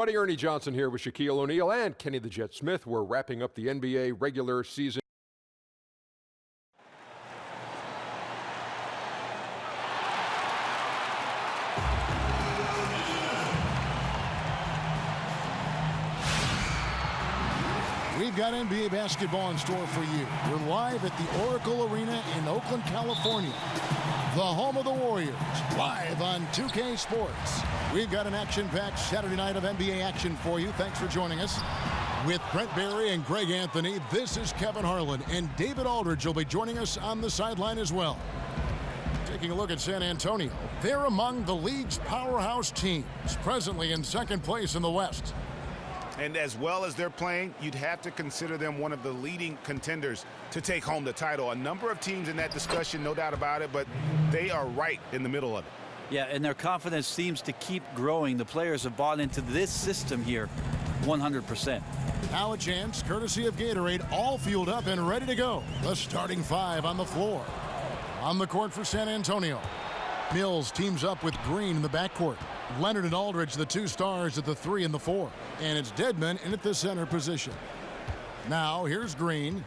Buddy Ernie Johnson here with Shaquille O'Neal and Kenny the Jet Smith. We're wrapping up the NBA regular season. We've got NBA basketball in store for you. We're live at the Oracle Arena in Oakland, California, the home of the Warriors, live on 2K Sports. We've got an action-packed Saturday night of NBA action for you. Thanks for joining us. With Brent Barry and Greg Anthony, this is Kevin Harlan, and David Aldridge will be joining us on the sideline as well. Taking a look at San Antonio, they're among the league's powerhouse teams, presently in second place in the West. And as well as they're playing, you'd have to consider them one of the leading contenders to take home the title. A number of teams in that discussion, no doubt about it, but they are right in the middle of it. Yeah, and their confidence seems to keep growing. The players have bought into this system here 100%. Now a chance, courtesy of Gatorade, all fueled up and ready to go. The starting five on the floor. On the court for San Antonio, Mills teams up with Green in the backcourt. Leonard and Aldridge, the two stars at the 3 and the 4. And it's Dedmon in at the center position. Now, here's Green.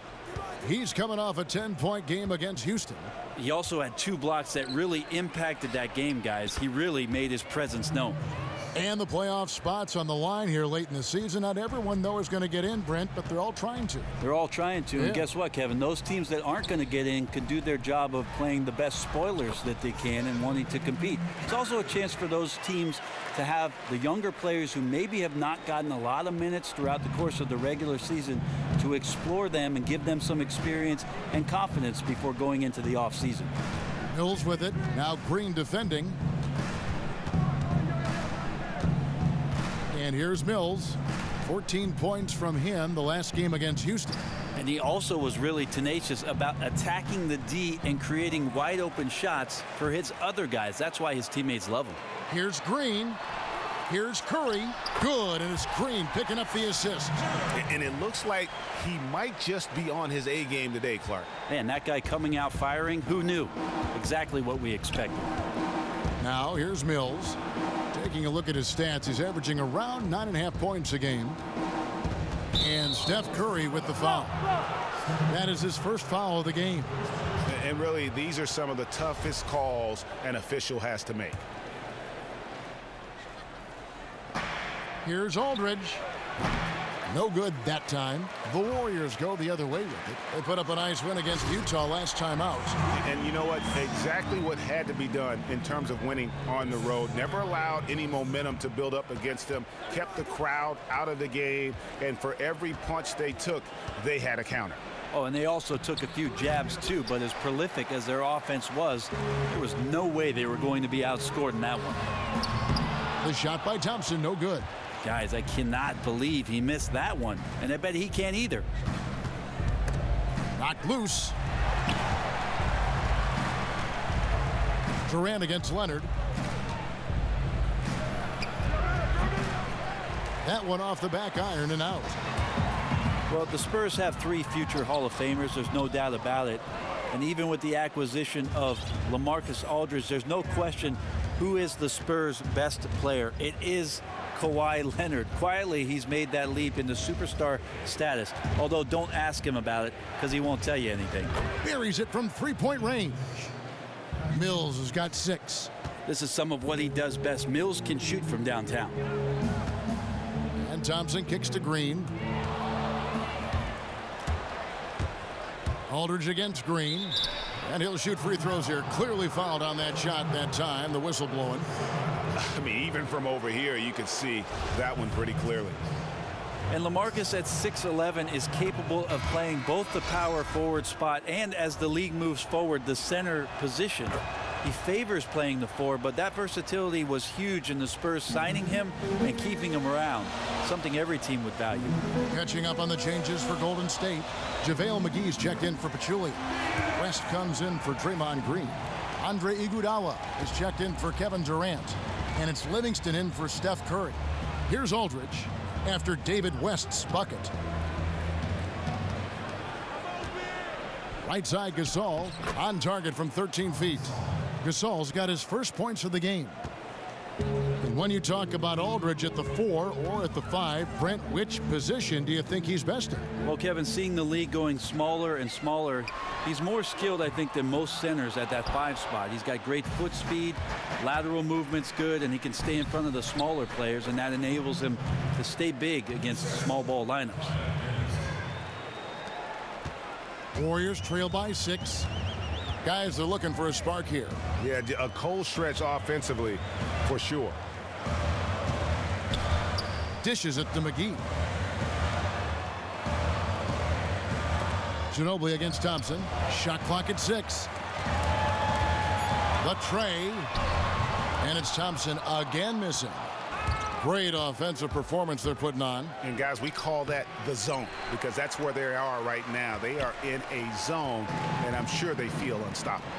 He's coming off a 10-point game against Houston. He also had 2 blocks that really impacted that game, guys. He really made his presence known. And the playoff spots on the line here late in the season. Not everyone, though, is going to get in, Brent, but they're all trying to. They're all trying to. Yeah. And guess what, Kevin? Those teams that aren't going to get in can do their job of playing the best spoilers that they can and wanting to compete. It's also a chance for those teams to have the younger players who maybe have not gotten a lot of minutes throughout the course of the regular season to explore them and give them some experience and confidence before going into the offseason. Mills with it. Now Green defending. And here's Mills. 14 points from him the last game against Houston. And he also was really tenacious about attacking the D and creating wide open shots for his other guys. That's why his teammates love him. Here's Green. Here's Curry. Good, and it's Green picking up the assist. And it looks like he might just be on his A game today, Clark. Man, that guy coming out firing, who knew? Exactly what we expected. Now here's Mills. Taking a look at his stats, he's averaging around 9.5 points a game. And Steph Curry with the foul. That is his first foul of the game. And really, these are some of the toughest calls an official has to make. Here's Aldridge. No good that time. The Warriors go the other way with it. They put up a nice win against Utah last time out. And you know what? Exactly what had to be done in terms of winning on the road. Never allowed any momentum to build up against them. Kept the crowd out of the game. And for every punch they took, they had a counter. Oh, and they also took a few jabs, too. But as prolific as their offense was, there was no way they were going to be outscored in that one. The shot by Thompson, no good. Guys, I cannot believe he missed that one. And I bet he can't either. Knocked loose. Durant against Leonard. That one off the back iron and out. Well, the Spurs have 3 future Hall of Famers. There's no doubt about it. And even with the acquisition of LaMarcus Aldridge, there's no question who is the Spurs' best player. It is Kawhi Leonard. Quietly, he's made that leap into superstar status. Although, don't ask him about it because he won't tell you anything. Buries it from 3-point range. Mills has got 6. This is some of what he does best. Mills can shoot from downtown. And Thompson kicks to Green. Aldridge against Green. And he'll shoot free throws here. Clearly fouled on that shot that time. The whistle blowing. I mean, even from over here, you could see that one pretty clearly. And LaMarcus at 6'11" is capable of playing both the power forward spot and, as the league moves forward, the center position. He favors playing the 4, but that versatility was huge in the Spurs signing him and keeping him around, something every team would value. Catching up on the changes for Golden State. JaVale McGee's checked in for Pachulia. West comes in for Draymond Green. Andre Iguodala is checked in for Kevin Durant. And it's Livingston in for Steph Curry. Here's Aldridge after David West's bucket. Right side Gasol on target from 13 feet. Gasol's got his first points of the game. When you talk about Aldridge at the 4 or at the 5, Brent, which position do you think he's best in? Well, Kevin, seeing the league going smaller and smaller, he's more skilled, I think, than most centers at that 5 spot. He's got great foot speed, lateral movement's good, and he can stay in front of the smaller players, and that enables him to stay big against small ball lineups. Warriors trail by 6. Guys are looking for a spark here. Yeah, a cold stretch offensively for sure. Dishes it to McGee. Ginobili against Thompson. Shot clock at 6. The tray. And it's Thompson again missing. Great offensive performance they're putting on. And guys, we call that the zone because that's where they are right now. They are in a zone, and I'm sure they feel unstoppable.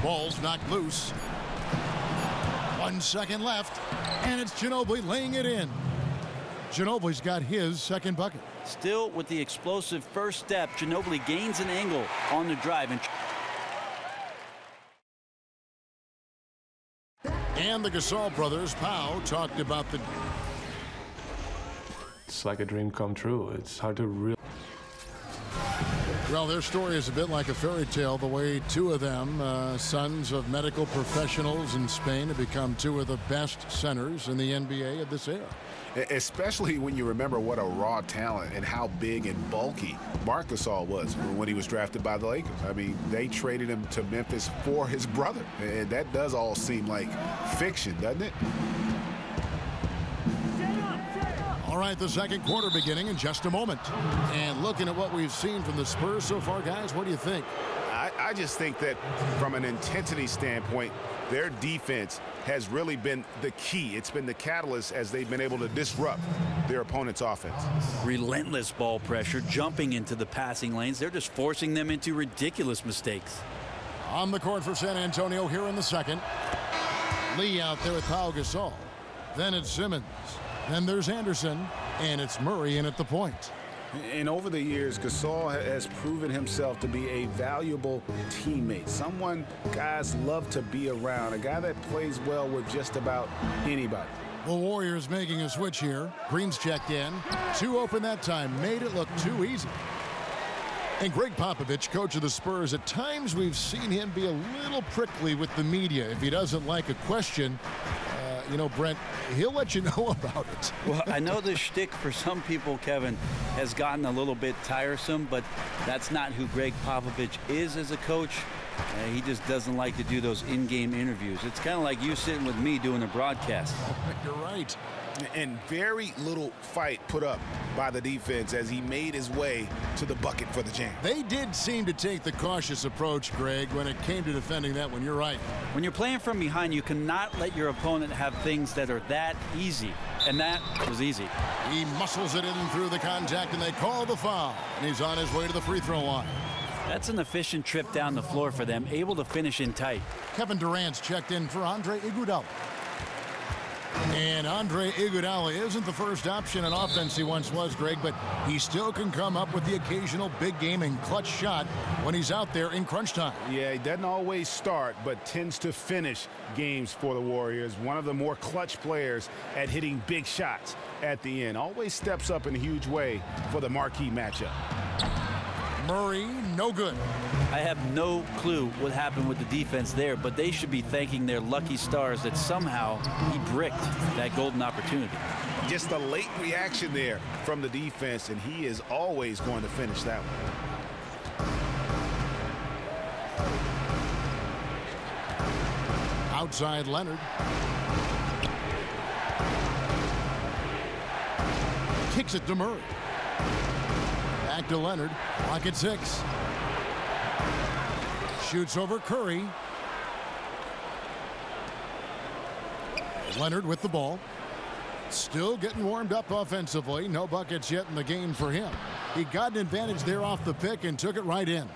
Ball's knocked loose. 1 second left, and it's Ginobili laying it in. Ginobili's got his second bucket. Still with the explosive first step, Ginobili gains an angle on the drive. And the Gasol brothers, Pau, talked about the... It's like a dream come true. It's hard to really... Well, their story is a bit like a fairy tale, the way two of them, sons of medical professionals in Spain, have become two of the best centers in the NBA of this era. Especially when you remember what a raw talent and how big and bulky Marc Gasol was when he was drafted by the Lakers. I mean, they traded him to Memphis for his brother. And that does all seem like fiction, doesn't it? All right, the second quarter beginning in just a moment. And looking at what we've seen from the Spurs so far, guys, what do you think? I just think that from an intensity standpoint, their defense has really been the key. It's been the catalyst as they've been able to disrupt their opponent's offense. Relentless ball pressure, jumping into the passing lanes. They're just forcing them into ridiculous mistakes. On the court for San Antonio here in the second. Lee out there with Pau Gasol. Then it's Simmons. Then there's Anderson. And it's Murray in at the point. And over the years, Gasol has proven himself to be a valuable teammate. Someone guys love to be around. A guy that plays well with just about anybody. The Warriors making a switch here. Green's checked in. 2 open that time. Made it look too easy. And Greg Popovich, coach of the Spurs, at times we've seen him be a little prickly with the media. If he doesn't like a question, you know, Brent, he'll let you know about it. Well, I know the shtick for some people, Kevin, has gotten a little bit tiresome, but that's not who Greg Popovich is as a coach. He just doesn't like to do those in-game interviews. It's kind of like you sitting with me doing a broadcast. You're right. And very little fight put up by the defense as he made his way to the bucket for the jam. They did seem to take the cautious approach, Greg, when it came to defending that one. You're right. When you're playing from behind, you cannot let your opponent have things that are that easy. And that was easy. He muscles it in through the contact, and they call the foul. And he's on his way to the free throw line. That's an efficient trip down the floor for them, able to finish in tight. Kevin Durant's checked in for Andre Iguodala. And Andre Iguodala isn't the first option in offense he once was, Greg, but he still can come up with the occasional big game and clutch shot when he's out there in crunch time. Yeah, he doesn't always start, but tends to finish games for the Warriors. One of the more clutch players at hitting big shots at the end. Always steps up in a huge way for the marquee matchup. Murray, no good. I have no clue what happened with the defense there, but they should be thanking their lucky stars that somehow he bricked that golden opportunity. Just a late reaction there from the defense, and he is always going to finish that one. Outside Leonard. Kicks it to Murray. Back to Leonard. Clock at 6. Shoots over Curry. Leonard with the ball. Still getting warmed up offensively. No buckets yet in the game for him. He got an advantage there off the pick and took it right in.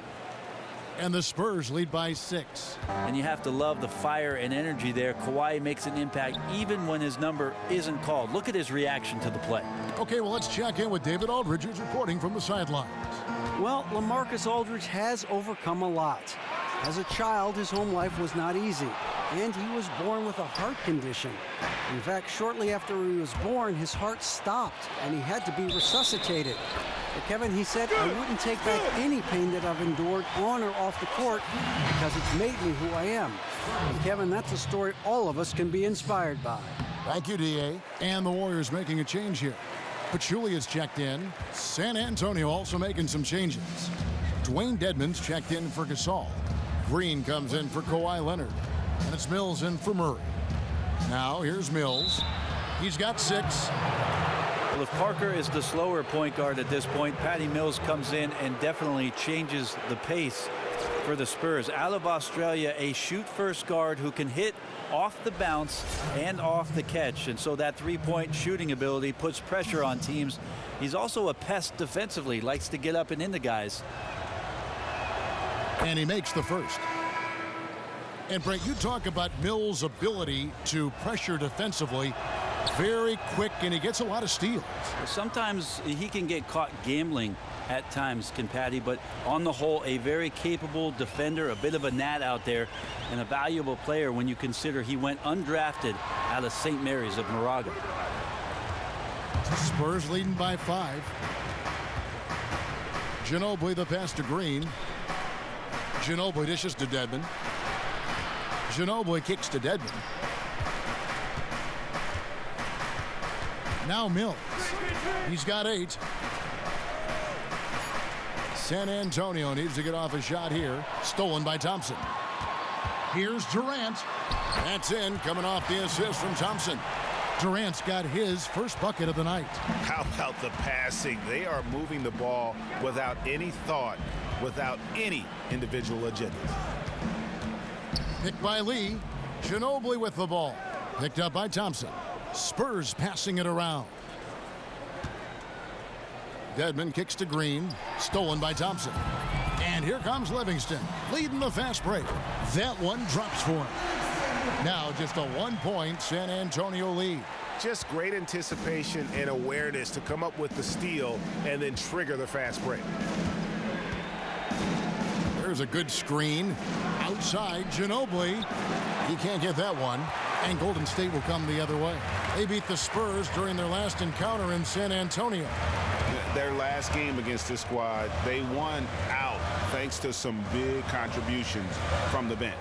And the Spurs lead by 6. And you have to love the fire and energy there. Kawhi makes an impact even when his number isn't called. Look at his reaction to the play. Okay, well, let's check in with David Aldridge, who's reporting from the sidelines. Well, LaMarcus Aldridge has overcome a lot. As a child, his home life was not easy, and he was born with a heart condition. In fact, shortly after he was born, his heart stopped, and he had to be resuscitated. But Kevin, he said, I wouldn't take back any pain that I've endured on or off the court because it's made me who I am. And Kevin, that's a story all of us can be inspired by. Thank you, D.A. And the Warriors making a change here. Pachulia's checked in. San Antonio also making some changes. Dwayne Dedmon's checked in for Gasol. Green comes in for Kawhi Leonard. And it's Mills in for Murray. Now here's Mills. He's got 6. Well, if Parker is the slower point guard at this point, Patty Mills comes in and definitely changes the pace for the Spurs. Out of Australia, a shoot-first guard who can hit off the bounce and off the catch. And so that three-point shooting ability puts pressure on teams. He's also a pest defensively, likes to get up and into guys. And he makes the first. And Brett, you talk about Mills' ability to pressure defensively. Very quick, and he gets a lot of steals. Sometimes he can get caught gambling at times, can Patty, but on the whole, a very capable defender, a bit of a gnat out there, and a valuable player when you consider he went undrafted out of St. Mary's of Moraga. Spurs leading by 5. Ginobili the pass to Green. Ginobili dishes to Dedmon. Ginobili kicks to Dedmon. Now Mills. He's got 8. San Antonio needs to get off a shot here. Stolen by Thompson. Here's Durant. That's in, coming off the assist from Thompson. Durant's got his first bucket of the night. How about the passing? They are moving the ball without any thought, without any individual agenda. Picked by Lee. Ginobili with the ball. Picked up by Thompson. Spurs passing it around. Dedmon kicks to Green. Stolen by Thompson. And here comes Livingston, leading the fast break. That one drops for him. Now just a 1-point San Antonio lead. Just great anticipation and awareness to come up with the steal and then trigger the fast break. There's a good screen. Outside, Ginobili. He can't get that one. And Golden State will come the other way. They beat the Spurs during their last encounter in San Antonio. Their last game against this squad, they won out thanks to some big contributions from the bench.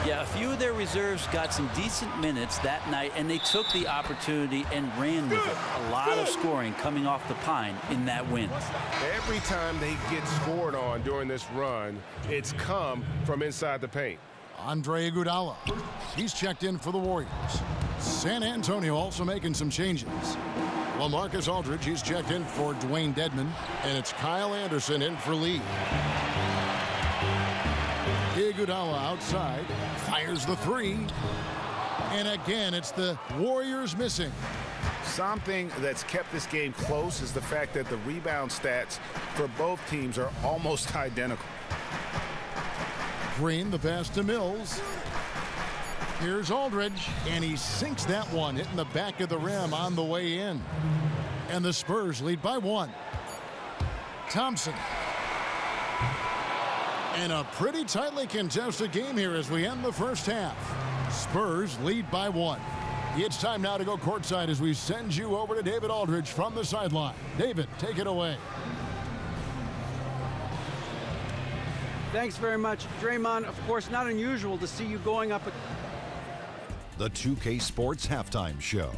Yeah, a few of their reserves got some decent minutes that night, and they took the opportunity and ran with it. A lot of scoring coming off the pine in that win. Every time they get scored on during this run, it's come from inside the paint. Andre Iguodala. He's checked in for the Warriors. San Antonio also making some changes. LaMarcus Aldridge, he's checked in for Dwayne Dedmon, and it's Kyle Anderson in for Lee. Iguodala outside, fires the 3. And again, it's the Warriors missing. Something that's kept this game close is the fact that the rebound stats for both teams are almost identical. Green, the pass to Mills. Here's Aldridge, and he sinks that one, hitting the back of the rim on the way in. And the Spurs lead by 1. Thompson. And a pretty tightly contested game here as we end the first half. Spurs lead by 1. It's time now to go courtside as we send you over to David Aldridge from the sideline. David, take it away. Thanks very much, Draymond. Of course, not unusual to see you going up. The 2K Sports Halftime Show.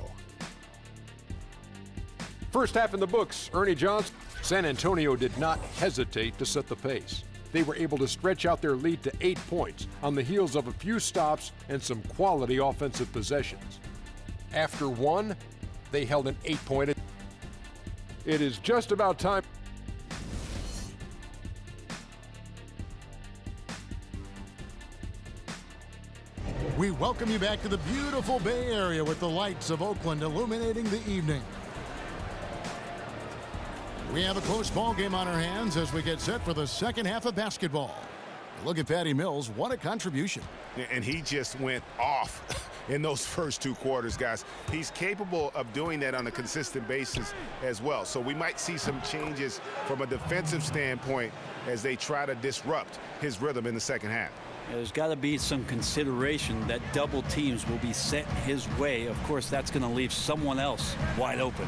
First half in the books, Ernie Johnson. San Antonio did not hesitate to set the pace. They were able to stretch out their lead to 8 points on the heels of a few stops and some quality offensive possessions. After one, they held an 8-point. It is just about time. We welcome you back to the beautiful Bay Area with the lights of Oakland illuminating the evening. We have a close ball game on our hands as we get set for the second half of basketball. Look at Patty Mills. What a contribution. And he just went off in those first 2 quarters, guys. He's capable of doing that on a consistent basis as well. So we might see some changes from a defensive standpoint as they try to disrupt his rhythm in the second half. There's got to be some consideration that double teams will be sent his way. Of course, that's going to leave someone else wide open.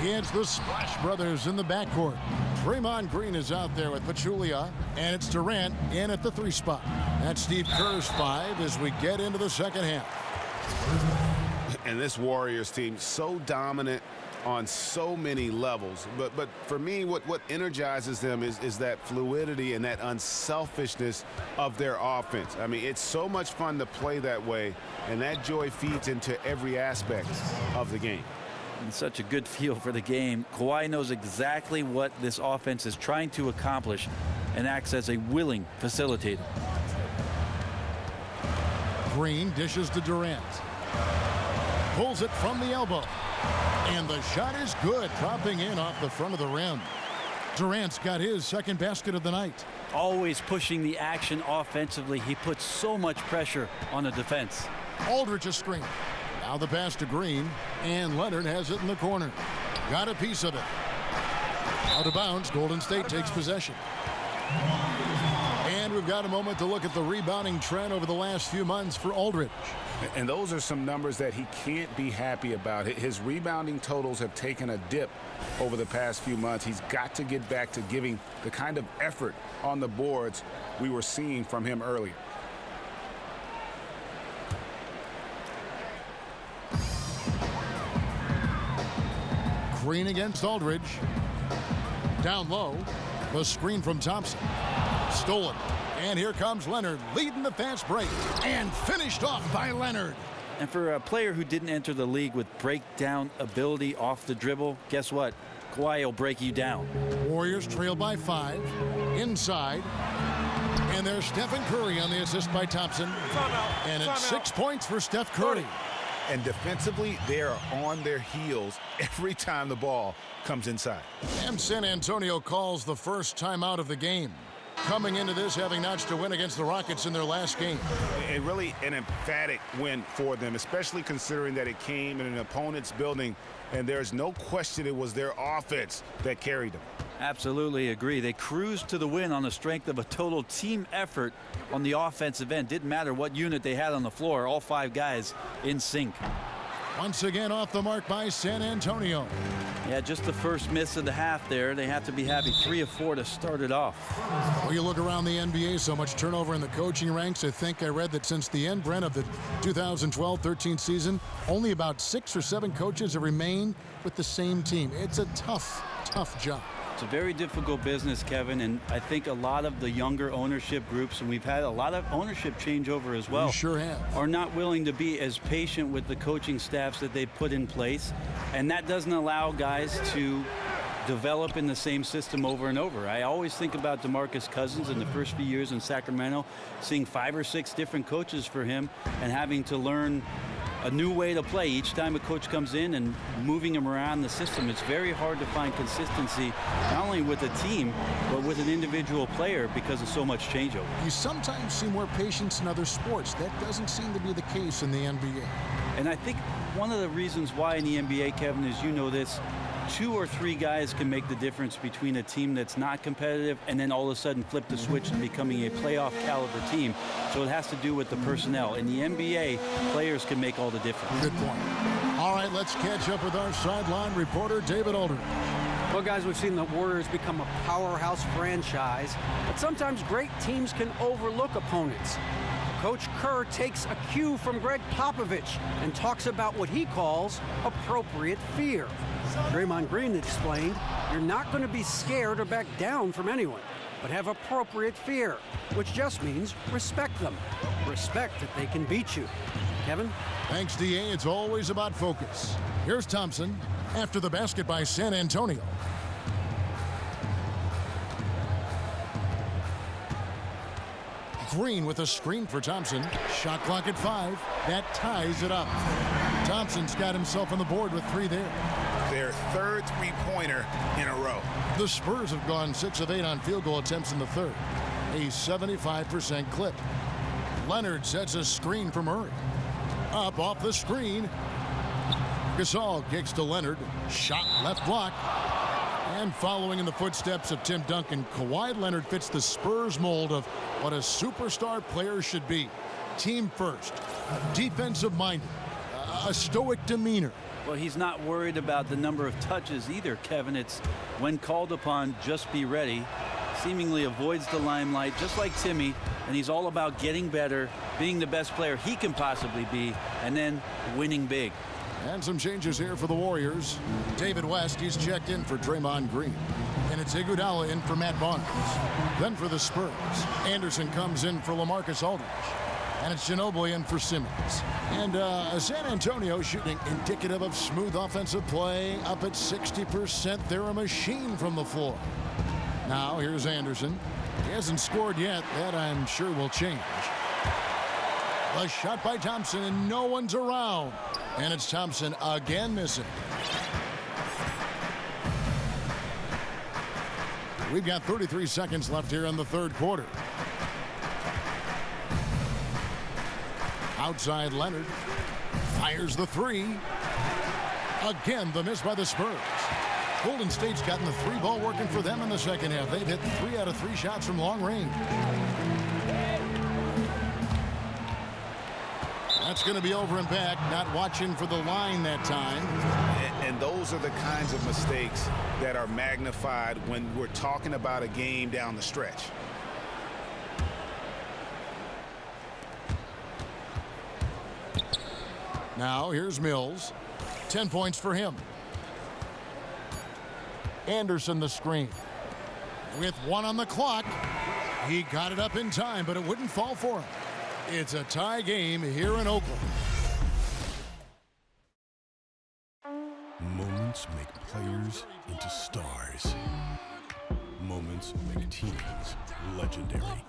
It's the Splash Brothers in the backcourt. Draymond Green is out there with Pachulia, and it's Durant in at the 3 spot. That's Steve Kerr's 5 as we get into the second half. And this Warriors team, so dominant on so many levels. But for me, what energizes them is that fluidity and that unselfishness of their offense. I mean, it's so much fun to play that way, and that joy feeds into every aspect of the game. And such a good feel for the game. Kawhi knows exactly what this offense is trying to accomplish and acts as a willing facilitator. Green dishes to Durant. Pulls it from the elbow. And the shot is good, dropping in off the front of the rim. Durant's got his second basket of the night. Always pushing the action offensively. He puts so much pressure on the defense. Aldridge a screen. Now the pass to Green, and Leonard has it in the corner. Got a piece of it. Out of bounds, Golden State takes possession. And we've got a moment to look at the rebounding trend over the last few months for Aldridge. And those are some numbers that he can't be happy about. His rebounding totals have taken a dip over the past few months. He's got to get back to giving the kind of effort on the boards we were seeing from him earlier. Green against Aldridge. Down low. The screen from Thompson. Stolen. And here comes Leonard leading the fast break. And finished off by Leonard. And for a player who didn't enter the league with breakdown ability off the dribble, guess what? Kawhi will break you down. Warriors trail by 5. Inside. And there's Stephen Curry on the assist by Thompson. And it's 6 points for Steph Curry. And defensively, they are on their heels every time the ball comes inside. And San Antonio calls the first timeout of the game. Coming into this, having notched a win against the Rockets in their last game. And really an emphatic win for them, especially considering that it came in an opponent's building, and there's no question it was their offense that carried them. Absolutely agree. They cruised to the win on the strength of a total team effort on the offensive end. Didn't matter what unit they had on the floor. All 5 guys in sync. Once again off the mark by San Antonio. Yeah, just the first miss of the half there. They have to be happy. 3 of 4 to start it off. Well, you look around the NBA, so much turnover in the coaching ranks. I think I read that since the end, Brent, of the 2012-13 season, only about 6 or 7 coaches have remained with the same team. It's a tough job. It's a very difficult business, Kevin, and I think a lot of the younger ownership groups, and we've had a lot of ownership changeover as well, You sure have. are not willing to be as patient with the coaching staffs that they put in place, and that doesn't allow guys to develop in the same system over and over. I always think about DeMarcus Cousins in the first few years in Sacramento, seeing 5 or 6 different coaches for him and having to learn a new way to play each time a coach comes in and moving him around the system. It's very hard to find consistency, not only with a team, but with an individual player because of so much changeover. You sometimes see more patience in other sports. That doesn't seem to be the case in the NBA. And I think one of the reasons why in the NBA, Kevin, is, you know this, 2 or 3 guys can make the difference between a team that's not competitive and then all of a sudden flip the switch and becoming a playoff caliber team. So it has to do with the personnel. In the NBA, players can make all the difference. Good point. All right, let's catch up with our sideline reporter, David Aldridge. Well, guys, we've seen the Warriors become a powerhouse franchise, but sometimes great teams can overlook opponents. Coach Kerr takes a cue from Greg Popovich and talks about what he calls appropriate fear. Draymond Green explained, you're not going to be scared or back down from anyone, but have appropriate fear, which just means respect them. Respect that they can beat you. Kevin? Thanks, D.A. It's always about focus. Here's Thompson after the basket by San Antonio. Green with a screen for Thompson. Shot clock at 5. That ties it up. Thompson's got himself on the board with 3 there. Their 3rd three-pointer in a row. The Spurs have gone 6 of 8 on field goal attempts in the 3rd. A 75% clip. Leonard sets a screen for Murray. Up off the screen. Gasol kicks to Leonard. Shot left block. And following in the footsteps of Tim Duncan, Kawhi Leonard fits the Spurs mold of what a superstar player should be. Team first, defensive-minded, a stoic demeanor. Well, he's not worried about the number of touches either, Kevin. It's when called upon, just be ready. Seemingly avoids the limelight, just like Timmy, and he's all about getting better, being the best player he can possibly be, and then winning big. And some changes here for the Warriors. David West, he's checked in for Draymond Green. And it's Iguodala in for Matt Barnes. Then for the Spurs, Anderson comes in for LaMarcus Aldridge. And it's Ginobili in for Simmons. And San Antonio shooting indicative of smooth offensive play, up at 60%. They're a machine from the floor. Now here's Anderson. He hasn't scored yet. That I'm sure will change. A shot by Thompson, and no one's around. And it's Thompson again missing. We've got 33 seconds left here in the third quarter. Outside Leonard. Fires the three. Again, the miss by the Spurs. Golden State's gotten the three ball working for them in the second half. They've hit 3 out of 3 shots from long range. That's going to be over and back. Not watching for the line that time. And those are the kinds of mistakes that are magnified when we're talking about a game down the stretch. Now here's Mills. 10 points for him. Anderson the screen. With 1 on the clock. He got it up in time, but it wouldn't fall for him. It's a tie game here in Oakland. Moments make players into stars. Moments make teams legendary.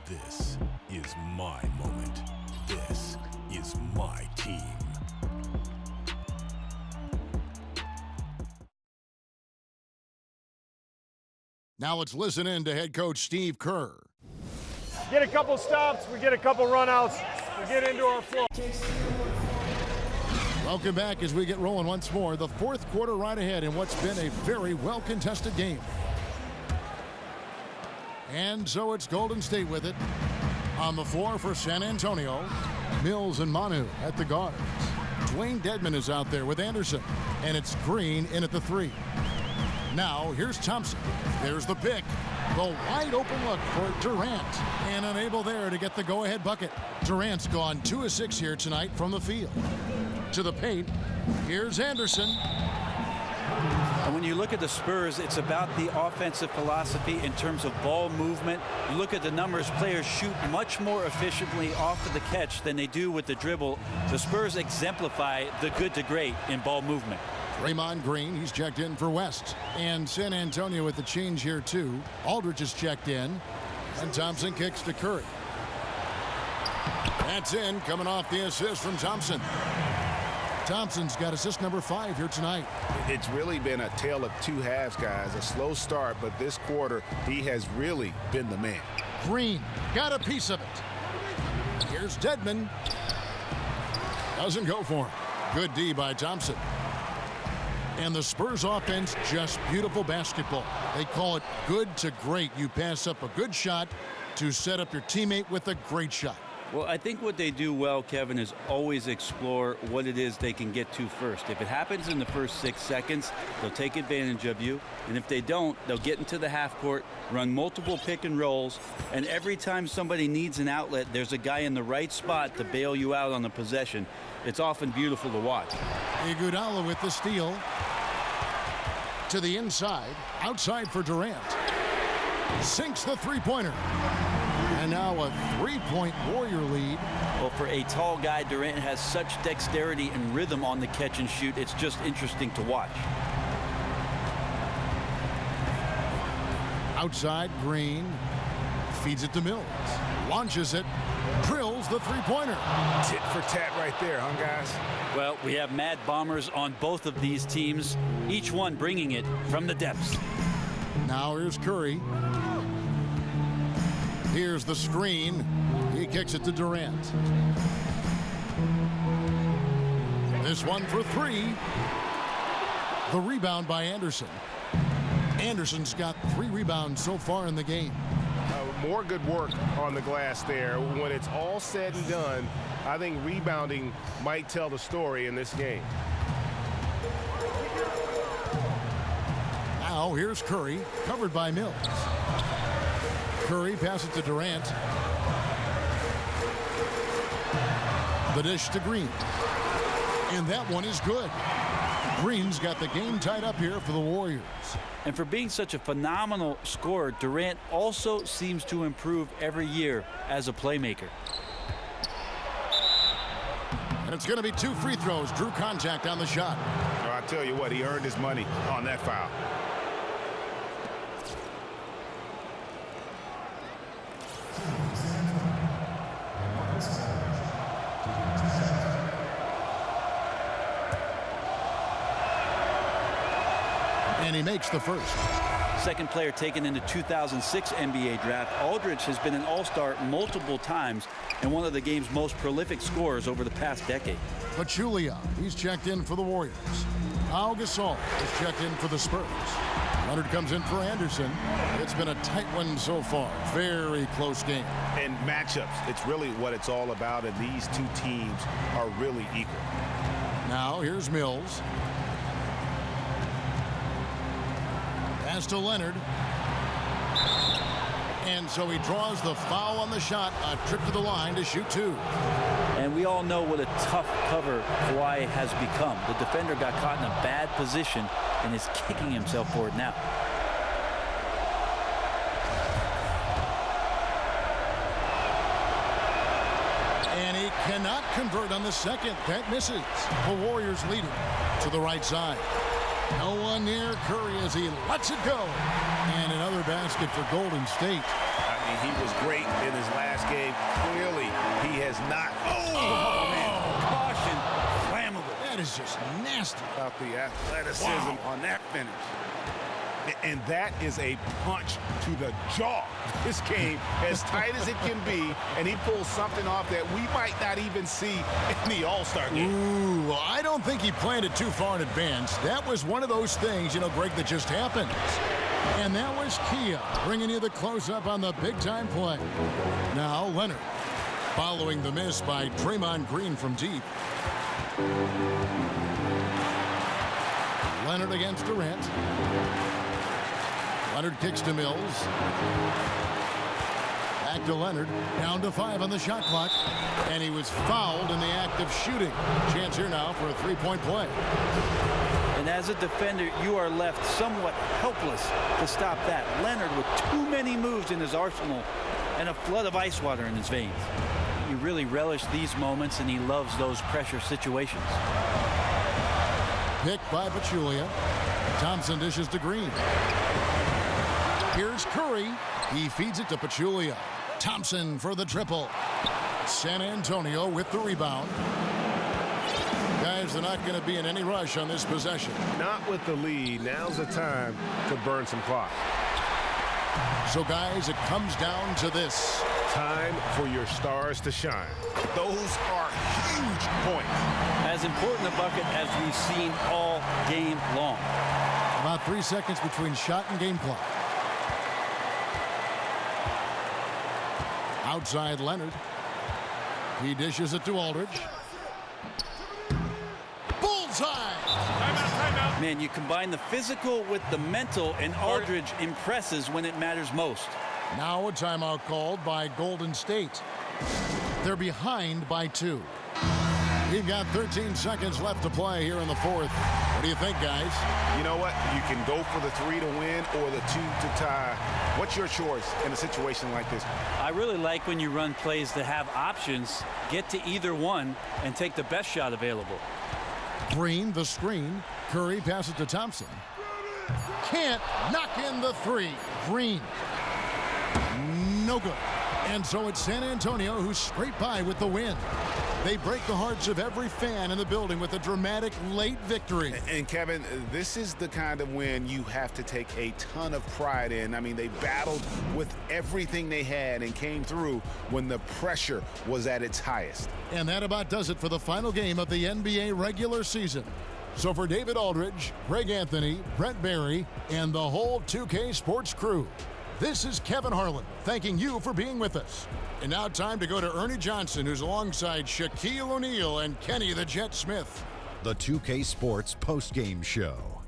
This is my moment. This is my team. Now let's listen in to head coach Steve Kerr. Get a couple stops, we get a couple runouts, we get into our flow. Welcome back as we get rolling once more. The fourth quarter right ahead in what's been a very well-contested game. And so it's Golden State with it. On the floor for San Antonio, Mills and Manu at the guards. Dwayne Dedmon is out there with Anderson. And it's Green in at the 3. Now here's Thompson. There's the pick. The wide open look for Durant. And unable there to get the go-ahead bucket. Durant's gone 2 of 6 here tonight from the field. To the paint. Here's Anderson. And when you look at the Spurs, it's about the offensive philosophy in terms of ball movement. You look at the numbers, players shoot much more efficiently off of the catch than they do with the dribble. The Spurs exemplify the good to great in ball movement. Draymond Green, he's checked in for West. And San Antonio with the change here too. Aldridge is checked in. And Thompson kicks to Curry. That's in, coming off the assist from Thompson. Thompson's got assist number 5 here tonight. It's really been a tale of 2 halves, guys. A slow start, but this quarter, he has really been the man. Green got a piece of it. Here's Dedmon. Doesn't go for him. Good D by Thompson. And the Spurs offense, just beautiful basketball. They call it good to great. You pass up a good shot to set up your teammate with a great shot. Well, I think what they do well, Kevin, is always explore what it is they can get to first. If it happens in the first 6 seconds, they'll take advantage of you. And if they don't, they'll get into the half court, run multiple pick and rolls, and every time somebody needs an outlet, there's a guy in the right spot to bail you out on the possession. It's often beautiful to watch. Iguodala with the steal. To the inside. Outside for Durant. Sinks the three-pointer. And now a 3-point Warrior lead. Well, for a tall guy, Durant has such dexterity and rhythm on the catch and shoot. It's just interesting to watch. Outside, Green. Feeds it to Mills. Launches it. Drills the three-pointer. Tit for tat right there, huh, guys? Well, we have mad bombers on both of these teams, each one bringing it from the depths. Now here's Curry. Here's the screen. He kicks it to Durant. This one for 3. The rebound by Anderson. Anderson's got 3 rebounds so far in the game. More good work on the glass there. When it's all said and done, I think rebounding might tell the story in this game. Now here's Curry, covered by Mills. Curry passes to Durant. The dish to Green. And that one is good. Green's got the game tied up here for the Warriors. And for being such a phenomenal scorer, Durant also seems to improve every year as a playmaker. And it's going to be 2 free throws. Drew contact on the shot. I tell you what, he earned his money on that foul. And he makes the first. Second player taken in the 2006 NBA draft, Aldridge has been an all-star multiple times and one of the game's most prolific scorers over the past decade. Pachulia, he's checked in for the Warriors. Pau Gasol is checked in for the Spurs. Leonard comes in for Anderson. It's been a tight one so far. Very close game. And matchups, it's really what it's all about, and these two teams are really equal. Now here's Mills. Pass to Leonard. And so he draws the foul on the shot. A trip to the line to shoot 2. And we all know what a tough cover Kawhi has become. The defender got caught in a bad position and is kicking himself for it now. And he cannot convert on the second. That misses. The Warriors leading to the right side. No one near Curry as he lets it go. And another basket for Golden State. I mean, he was great in his last game. Clearly, he has not. Oh man. Caution. Flammable. That is just nasty. About the athleticism on that finish. And that is a punch to the jaw. This game, as tight as it can be, and he pulls something off that we might not even see in the All-Star game. Ooh, I don't think he planned it too far in advance. That was one of those things, Greg, that just happens. And that was Kia bringing you the close-up on the big-time play. Now Leonard, following the miss by Draymond Green from deep. Leonard against Durant. Leonard kicks to Mills. Back to Leonard. Down to 5 on the shot clock. And he was fouled in the act of shooting. Chance here now for a 3-point play. And as a defender, you are left somewhat helpless to stop that. Leonard with too many moves in his arsenal and a flood of ice water in his veins. He really relished these moments, and he loves those pressure situations. Picked by Pachulia. Thompson dishes to Green. Here's Curry. He feeds it to Pachulia. Thompson for the triple. San Antonio with the rebound. Guys, they're not going to be in any rush on this possession. Not with the lead. Now's the time to burn some clock. So, guys, it comes down to this. Time for your stars to shine. Those are huge points. As important a bucket as we've seen all game long. About 3 seconds between shot and game clock. Outside Leonard. He dishes it to Aldridge. Bullseye! Timeout. Man, you combine the physical with the mental, and Aldridge impresses when it matters most. Now a timeout called by Golden State. They're behind by 2. We've got 13 seconds left to play here in the fourth. What do you think, guys? You know what? You can go for the 3 to win or the 2 to tie. What's your choice in a situation like this? I really like when you run plays that have options, get to either one, and take the best shot available. Green, the screen. Curry passes to Thompson. Can't knock in the 3. Green. No good. And so it's San Antonio who scraped by with the win. They break the hearts of every fan in the building with a dramatic late victory. And Kevin, this is the kind of win you have to take a ton of pride in. I mean, they battled with everything they had and came through when the pressure was at its highest. And that about does it for the final game of the NBA regular season. So for David Aldridge, Greg Anthony, Brent Barry, and the whole 2K Sports crew, this is Kevin Harlan thanking you for being with us. And now time to go to Ernie Johnson, who's alongside Shaquille O'Neal and Kenny the Jet Smith. The 2K Sports postgame show.